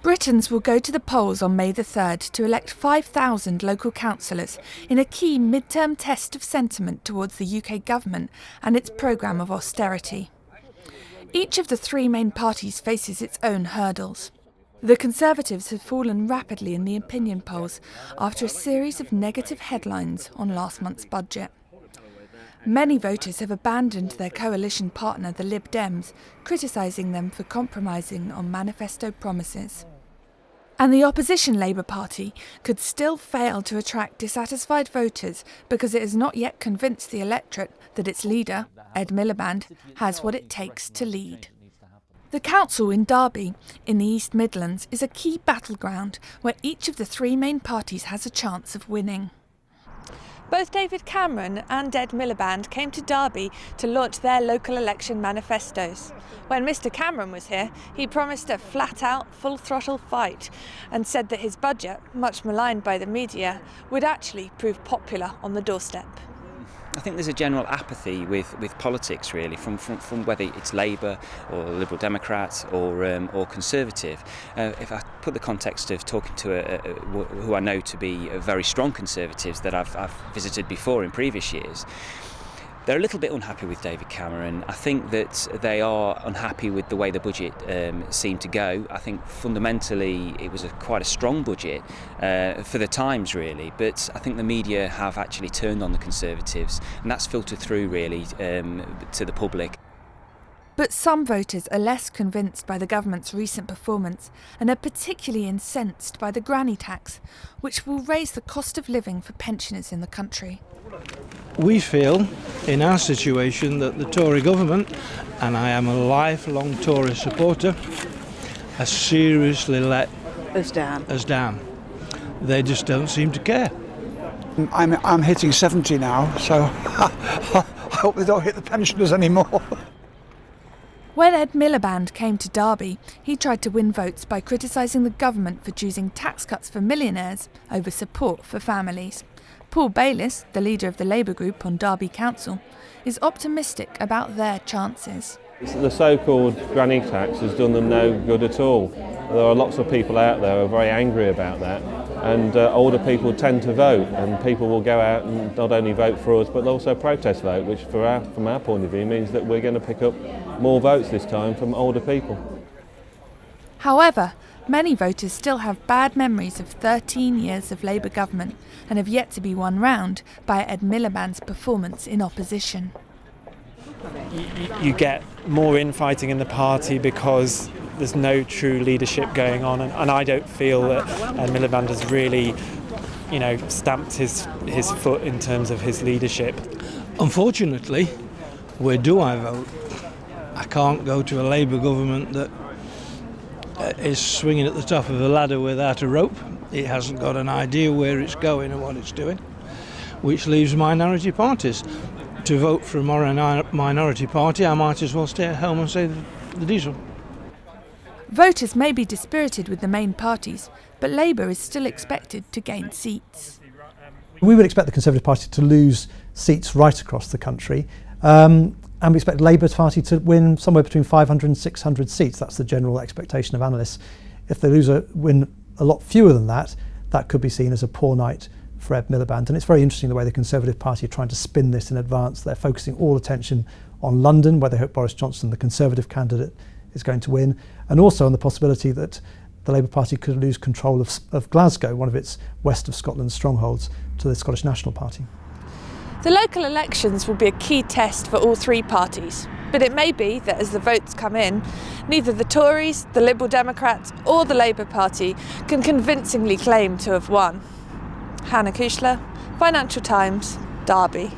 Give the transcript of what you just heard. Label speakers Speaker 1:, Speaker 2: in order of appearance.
Speaker 1: Britons will go to the polls on May the 3rd to elect 5,000 local councillors in a key mid-term test of sentiment towards the UK government and its programme of austerity. Each of the three main parties faces its own hurdles. The Conservatives have fallen rapidly in the opinion polls after a series of negative headlines on last month's budget. Many voters have abandoned their coalition partner, the Lib Dems, criticising them for compromising on manifesto promises. And the opposition Labour Party could still fail to attract dissatisfied voters because it has not yet convinced the electorate that its leader, Ed Miliband, has what it takes to lead. The council in Derby, in the East Midlands, is a key battleground where each of the three main parties has a chance of winning. Both David Cameron and Ed Miliband came to Derby to launch their local election manifestos. When Mr Cameron was here, he promised a flat-out, full-throttle fight and said that his budget, much maligned by the media, would actually prove popular on the doorstep.
Speaker 2: I think there's a general apathy with politics, really, from whether it's Labour or Liberal Democrat or Conservative. If I put the context of talking to who I know to be very strong Conservatives that I've visited before in previous years, they're a little bit unhappy with David Cameron. I think that they are unhappy with the way the budget seemed to go. I think fundamentally it was quite a strong budget for the times, really, but I think the media have actually turned on the Conservatives, and that's filtered through really to the public.
Speaker 1: But some voters are less convinced by the government's recent performance and are particularly incensed by the granny tax, which will raise the cost of living for pensioners in the country.
Speaker 3: We feel, in our situation, that the Tory government, and I am a lifelong Tory supporter, has seriously let us down. They just don't seem to care.
Speaker 4: I'm hitting 70 now, so I hope they don't hit the pensioners anymore.
Speaker 1: When Ed Miliband came to Derby, he tried to win votes by criticising the government for choosing tax cuts for millionaires over support for families. Paul Bayliss, the leader of the Labour group on Derby Council, is optimistic about their chances.
Speaker 5: The so-called granny tax has done them no good at all. There are lots of people out there who are very angry about that, and older people tend to vote, and people will go out and not only vote for us but also protest vote, which from our point of view means that we're going to pick up more votes this time from older people.
Speaker 1: However, many voters still have bad memories of 13 years of Labour government and have yet to be won round by Ed Miliband's performance in opposition.
Speaker 6: You get more infighting in the party because there's no true leadership going on, and I don't feel that Miliband has really, stamped his foot in terms of his leadership.
Speaker 3: Unfortunately, where do I vote? I can't go to a Labour government that is swinging at the top of a ladder without a rope. It hasn't got an idea where it's going and what it's doing, which leaves minority parties. To vote for a minority party, I might as well stay at home and save the diesel.
Speaker 1: Voters may be dispirited with the main parties, but Labour is still expected to gain seats.
Speaker 7: We would expect the Conservative Party to lose seats right across the country. And we expect the Labour Party to win somewhere between 500 and 600 seats. That's the general expectation of analysts. If they win a lot fewer than that, that could be seen as a poor night for Ed Miliband. And it's very interesting the way the Conservative Party are trying to spin this in advance. They're focusing all attention on London, where they hope Boris Johnson, the Conservative candidate, is going to win, and also on the possibility that the Labour Party could lose control of Glasgow, one of its west of Scotland strongholds, to the Scottish National Party.
Speaker 1: The local elections will be a key test for all three parties, but it may be that as the votes come in, neither the Tories, the Liberal Democrats or the Labour Party can convincingly claim to have won. Hannah Kuchler, Financial Times, Derby.